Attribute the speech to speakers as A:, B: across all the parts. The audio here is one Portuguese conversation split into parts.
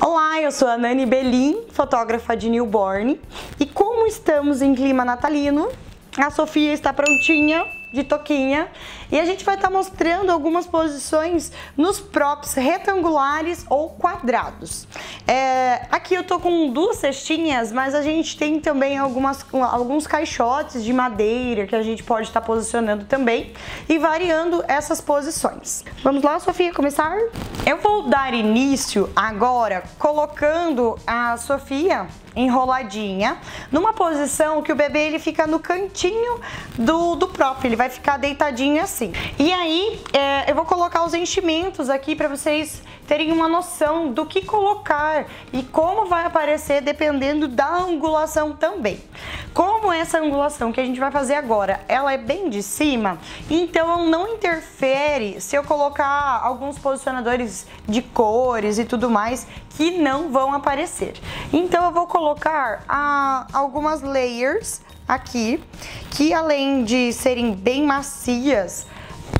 A: Olá, eu sou a Nani Belin, fotógrafa de newborn, e como estamos em clima natalino, a Sofia está prontinha, de toquinha, e a gente vai estar mostrando algumas posições nos props retangulares ou quadrados. Aqui eu tô com duas cestinhas, mas a gente tem também alguns caixotes de madeira que a gente pode estar posicionando também e variando essas posições. Vamos lá, Sofia, começar? Eu vou dar início agora colocando a Sofia enroladinha numa posição que o bebê ele fica no cantinho do prop, ele vai ficar deitadinho assim. E aí eu vou colocar os enchimentos aqui para vocês terem uma noção do que colocar e como vai aparecer dependendo da angulação também. Como essa angulação que a gente vai fazer agora, ela é bem de cima, então não interfere se eu colocar alguns posicionadores de cores e tudo mais que não vão aparecer. Então eu vou colocar algumas layers aqui, que além de serem bem macias,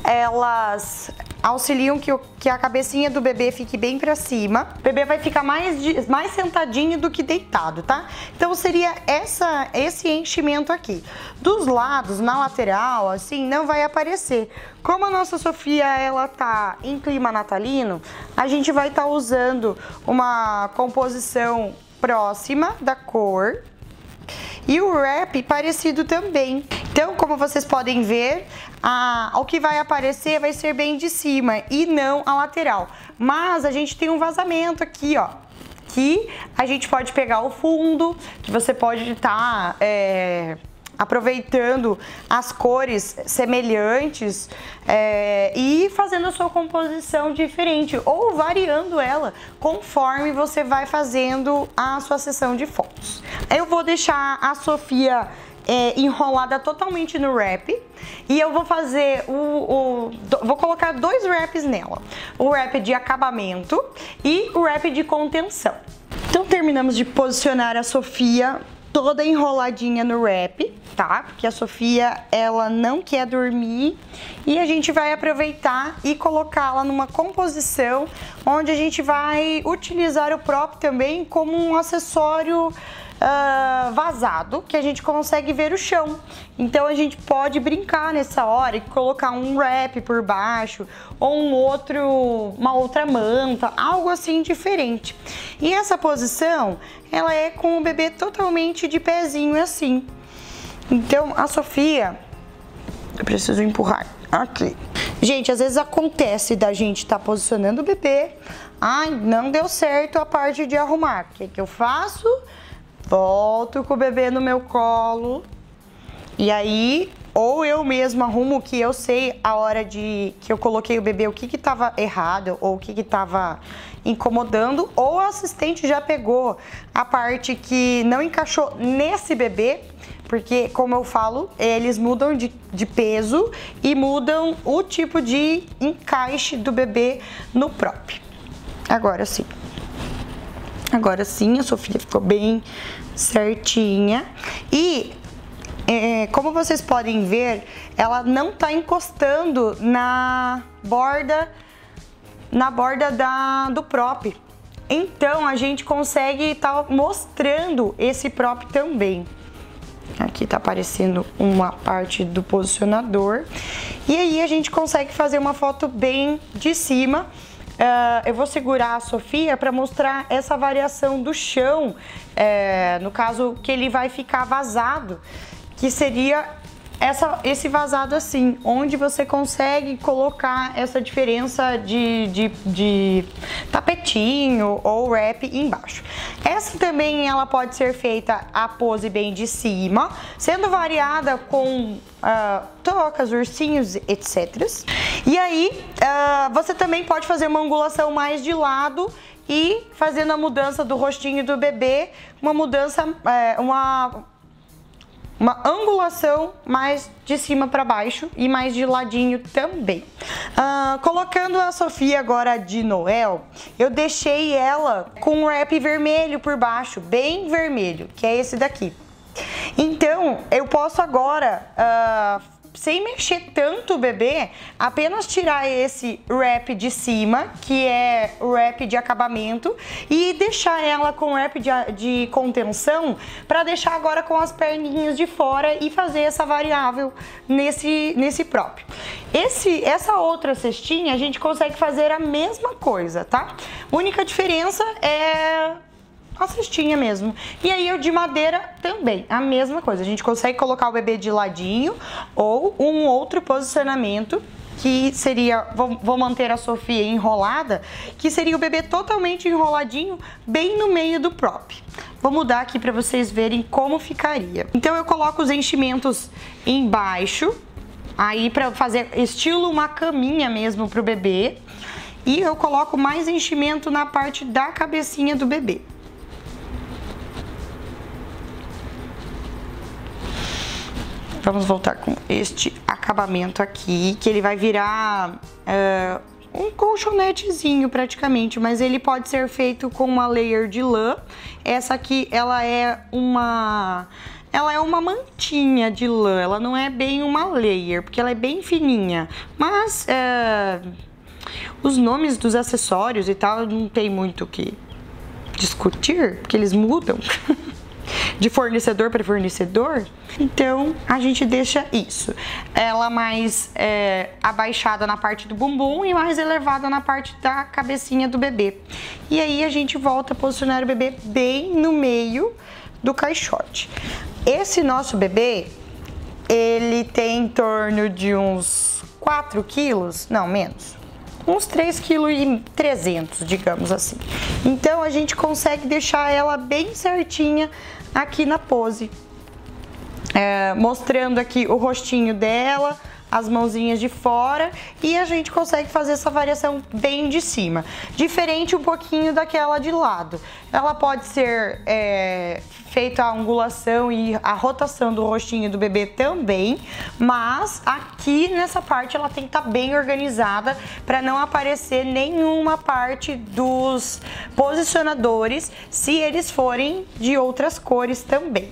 A: elas auxiliam que a cabecinha do bebê fique bem pra cima. O bebê vai ficar mais sentadinho do que deitado, tá? Então seria esse enchimento aqui. Dos lados, na lateral, assim, não vai aparecer. Como a nossa Sofia, ela tá em clima natalino, a gente vai estar usando uma composição próxima da cor e o wrap parecido também. Então, como vocês podem ver, o que vai aparecer vai ser bem de cima e não a lateral. Mas a gente tem um vazamento aqui, ó, que a gente pode pegar o fundo, que você pode estar aproveitando as cores semelhantes e fazendo a sua composição diferente ou variando ela conforme você vai fazendo a sua sessão de fotos. Eu vou deixar a Sofia enrolada totalmente no wrap e eu vou fazer vou colocar dois wraps nela, o wrap de acabamento e o wrap de contenção. Então terminamos de posicionar a Sofia toda enroladinha no wrap, tá? Porque a Sofia, ela não quer dormir e a gente vai aproveitar e colocá-la numa composição onde a gente vai utilizar o prop também como um acessório vazado, que a gente consegue ver o chão. Então a gente pode brincar nessa hora e colocar um wrap por baixo ou uma outra manta, algo assim diferente. E essa posição, ela é com o bebê totalmente de pezinho assim. Então a Sofia, eu preciso empurrar aqui. Gente, às vezes acontece da gente estar posicionando o bebê, ai, não deu certo a parte de arrumar. O que que eu faço? Volto com o bebê no meu colo e aí ou eu mesma arrumo, que eu sei a hora que eu coloquei o bebê, o que estava errado ou o que estava incomodando, ou o assistente já pegou a parte que não encaixou nesse bebê, porque, como eu falo, eles mudam de peso e mudam o tipo de encaixe do bebê no prop. Agora sim. Agora sim, a Sofia ficou bem certinha e como vocês podem ver, ela não tá encostando na borda do prop. Então a gente consegue estar mostrando esse prop também. Aqui tá aparecendo uma parte do posicionador e aí a gente consegue fazer uma foto bem de cima. Eu vou segurar a Sofia para mostrar essa variação do chão, no caso que ele vai ficar vazado, que seria esse vazado assim, onde você consegue colocar essa diferença de tapetinho ou wrap embaixo. Essa também ela pode ser feita a pose bem de cima, sendo variada com tocas, ursinhos, etc. E aí você também pode fazer uma angulação mais de lado e fazendo a mudança do rostinho do bebê, uma mudança, uma angulação mais de cima para baixo e mais de ladinho também. Colocando a Sofia agora de Noel, eu deixei ela com um wrap vermelho por baixo, bem vermelho, que é esse daqui. Então, eu posso agora sem mexer tanto o bebê, apenas tirar esse wrap de cima, que é o wrap de acabamento, e deixar ela com wrap de contenção, para deixar agora com as perninhas de fora e fazer essa variável nesse próprio. Essa outra cestinha a gente consegue fazer a mesma coisa, tá? A única diferença é a cestinha mesmo. E aí o de madeira também, a mesma coisa. A gente consegue colocar o bebê de ladinho ou um outro posicionamento, que seria, vou manter a Sofia enrolada, que seria o bebê totalmente enroladinho bem no meio do prop. Vou mudar aqui para vocês verem como ficaria. Então eu coloco os enchimentos embaixo, aí para fazer estilo uma caminha mesmo pro bebê, e eu coloco mais enchimento na parte da cabecinha do bebê. Vamos voltar com este acabamento aqui, que ele vai virar um colchonetezinho praticamente, mas ele pode ser feito com uma layer de lã. Essa aqui, ela é uma mantinha de lã, ela não é bem uma layer, porque ela é bem fininha. Mas os nomes dos acessórios e tal, não tem muito o que discutir, porque eles mudam. De fornecedor para fornecedor, então a gente deixa isso. Ela mais abaixada na parte do bumbum e mais elevada na parte da cabecinha do bebê. E aí a gente volta a posicionar o bebê bem no meio do caixote. Esse nosso bebê, ele tem em torno de uns 4 quilos, não, menos. Uns 3,3 kg, digamos assim. Então a gente consegue deixar ela bem certinha aqui na pose, mostrando aqui o rostinho dela, as mãozinhas de fora, e a gente consegue fazer essa variação bem de cima, diferente um pouquinho daquela de lado. Ela pode ser feita a angulação e a rotação do rostinho do bebê também, mas aqui nessa parte ela tem que estar bem organizada para não aparecer nenhuma parte dos posicionadores, se eles forem de outras cores também.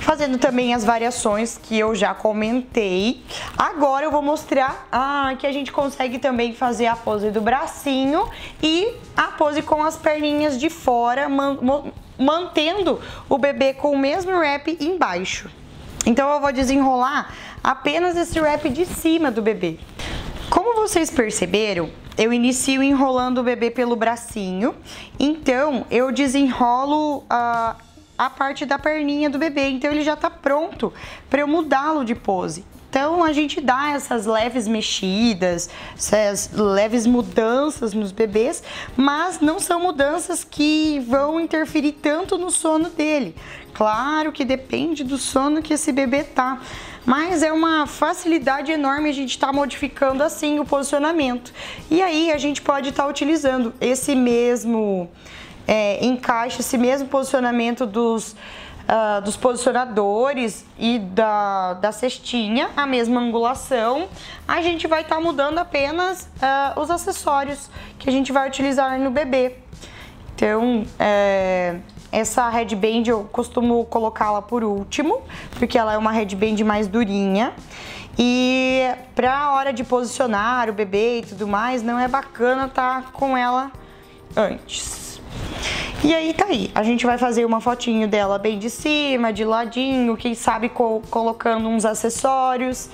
A: Fazendo também as variações que eu já comentei. Agora eu vou mostrar que a gente consegue também fazer a pose do bracinho e a pose com as perninhas de fora, mantendo o bebê com o mesmo wrap embaixo. Então eu vou desenrolar apenas esse wrap de cima do bebê. Como vocês perceberam, eu inicio enrolando o bebê pelo bracinho, então eu desenrolo a parte da perninha do bebê, então ele já tá pronto para eu mudá-lo de pose. Então a gente dá essas leves mexidas, essas leves mudanças nos bebês, mas não são mudanças que vão interferir tanto no sono dele. Claro que depende do sono que esse bebê tá, mas é uma facilidade enorme a gente tá modificando assim o posicionamento. E aí a gente pode estar utilizando esse mesmo encaixe, esse mesmo posicionamento dos posicionadores e da cestinha, a mesma angulação. A gente vai estar mudando apenas os acessórios que a gente vai utilizar no bebê. Então, essa headband eu costumo colocá-la por último, porque ela é uma headband mais durinha. E para a hora de posicionar o bebê e tudo mais, não é bacana estar com ela antes. E aí tá aí, a gente vai fazer uma fotinho dela bem de cima, de ladinho, quem sabe colocando uns acessórios.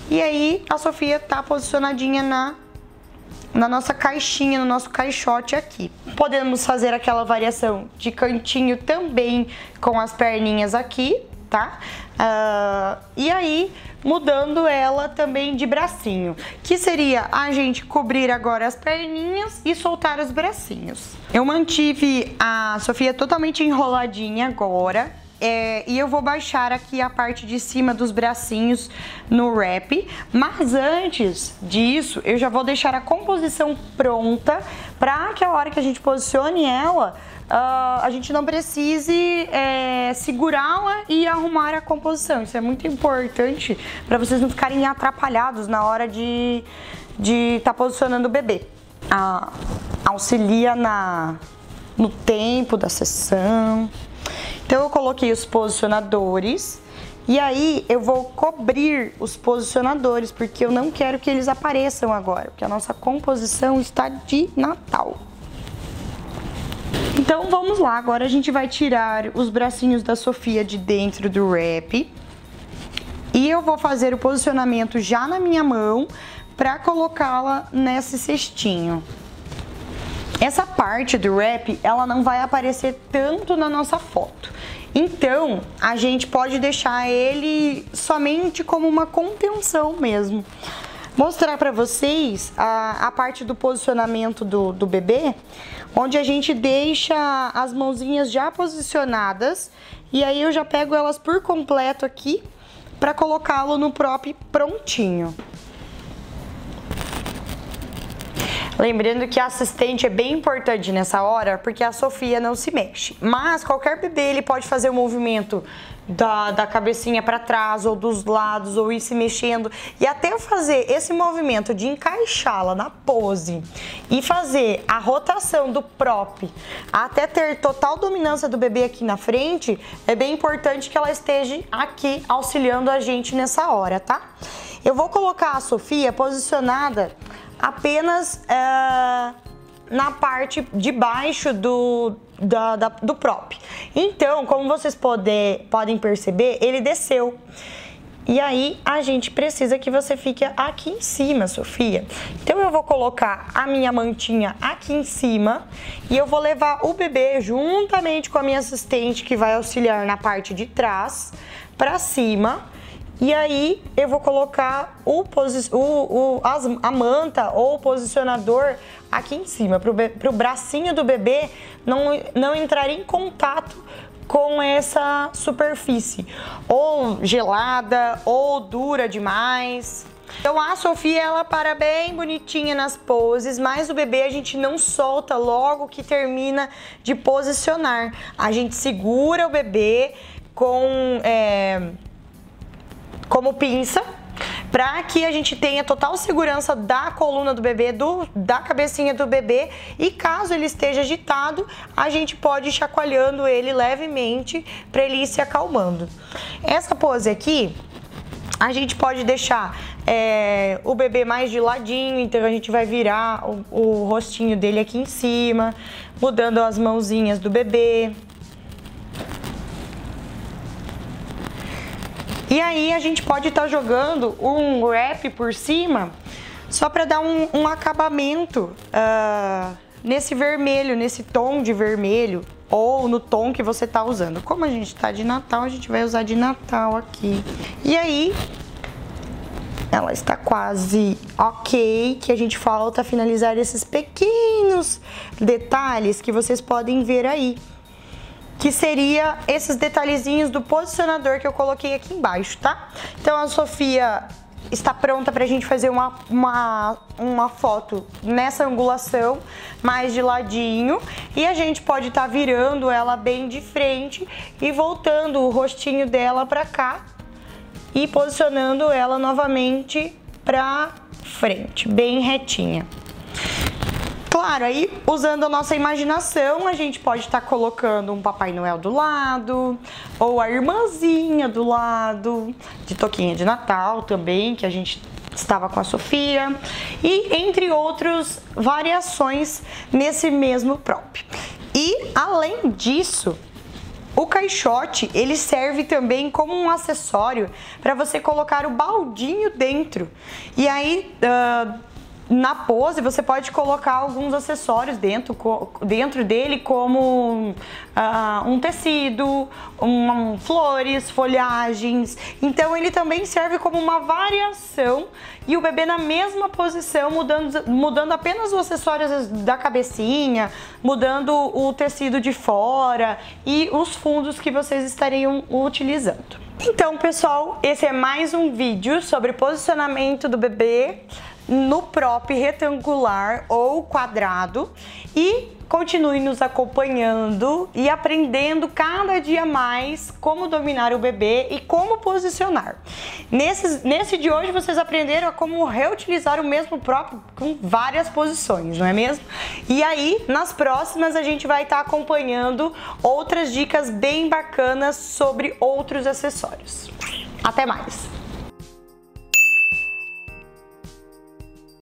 A: E aí a Sofia tá posicionadinha na nossa caixinha, no nosso caixote aqui. Podemos fazer aquela variação de cantinho também com as perninhas aqui, tá? E aí mudando ela também de bracinho, que seria a gente cobrir agora as perninhas e soltar os bracinhos. Eu mantive a Sofia totalmente enroladinha agora, e eu vou baixar aqui a parte de cima dos bracinhos no wrap, mas antes disso eu já vou deixar a composição pronta para que a hora que a gente posicione ela, a gente não precise segurá-la e arrumar a composição. Isso é muito importante para vocês não ficarem atrapalhados na hora de estar posicionando o bebê. Auxilia no tempo da sessão. Então eu coloquei os posicionadores E aí eu vou cobrir os posicionadores, porque eu não quero que eles apareçam agora, porque a nossa composição está de Natal. Então vamos lá, agora a gente vai tirar os bracinhos da Sofia de dentro do wrap. E eu vou fazer o posicionamento já na minha mão para colocá-la nesse cestinho. Essa parte do wrap, ela não vai aparecer tanto na nossa foto. Então, a gente pode deixar ele somente como uma contenção mesmo. Mostrar para vocês a parte do posicionamento do bebê, onde a gente deixa as mãozinhas já posicionadas. E aí eu já pego elas por completo aqui para colocá-lo no prop prontinho. Lembrando que a assistente é bem importante nessa hora, porque a Sofia não se mexe. Mas qualquer bebê ele pode fazer o movimento da cabecinha para trás ou dos lados, ou ir se mexendo. E até fazer esse movimento de encaixá-la na pose e fazer a rotação do prop até ter total dominância do bebê aqui na frente, é bem importante que ela esteja aqui auxiliando a gente nessa hora, tá? Eu vou colocar a Sofia posicionada apenas na parte de baixo do prop. Então, como vocês podem perceber, ele desceu. E aí, a gente precisa que você fique aqui em cima, Sofia. Então, eu vou colocar a minha mantinha aqui em cima e eu vou levar o bebê juntamente com a minha assistente, que vai auxiliar na parte de trás, para cima. E aí, eu vou colocar a manta ou o posicionador aqui em cima, para o bracinho do bebê não entrar em contato com essa superfície, ou gelada, ou dura demais. Então a Sofia, ela para bem bonitinha nas poses, mas o bebê a gente não solta logo que termina de posicionar. A gente segura o bebê como pinça, para que a gente tenha total segurança da coluna do bebê, da cabecinha do bebê, e caso ele esteja agitado, a gente pode ir chacoalhando ele levemente para ele ir se acalmando. Essa pose aqui, a gente pode deixar o bebê mais de ladinho, então a gente vai virar o rostinho dele aqui em cima, mudando as mãozinhas do bebê. E aí a gente pode estar jogando um wrap por cima, só para dar um acabamento nesse vermelho, nesse tom de vermelho, ou no tom que você tá usando. Como a gente tá de Natal, a gente vai usar de Natal aqui. E aí, ela está quase ok, que a gente falta finalizar esses pequenos detalhes que vocês podem ver aí, que seria esses detalhezinhos do posicionador que eu coloquei aqui embaixo, tá? Então a Sofia está pronta pra gente fazer uma foto nessa angulação, mais de ladinho, e a gente pode estar virando ela bem de frente e voltando o rostinho dela pra cá e posicionando ela novamente pra frente, bem retinha. Claro, aí usando a nossa imaginação, a gente pode estar colocando um Papai Noel do lado, ou a irmãzinha do lado, de touquinha de Natal também, que a gente estava com a Sofia, e entre outras variações nesse mesmo prop. E além disso, o caixote, ele serve também como um acessório para você colocar o baldinho dentro. E aí, na pose, você pode colocar alguns acessórios dentro dele, como um tecido, flores, folhagens. Então ele também serve como uma variação, e o bebê na mesma posição, mudando apenas os acessórios da cabecinha, mudando o tecido de fora e os fundos que vocês estariam utilizando. Então, pessoal, esse é mais um vídeo sobre posicionamento do bebê no prop retangular ou quadrado, e continue nos acompanhando e aprendendo cada dia mais como dominar o bebê e como posicionar. Nesse de hoje vocês aprenderam a como reutilizar o mesmo prop com várias posições, não é mesmo? E aí, nas próximas a gente vai estar acompanhando outras dicas bem bacanas sobre outros acessórios. Até mais!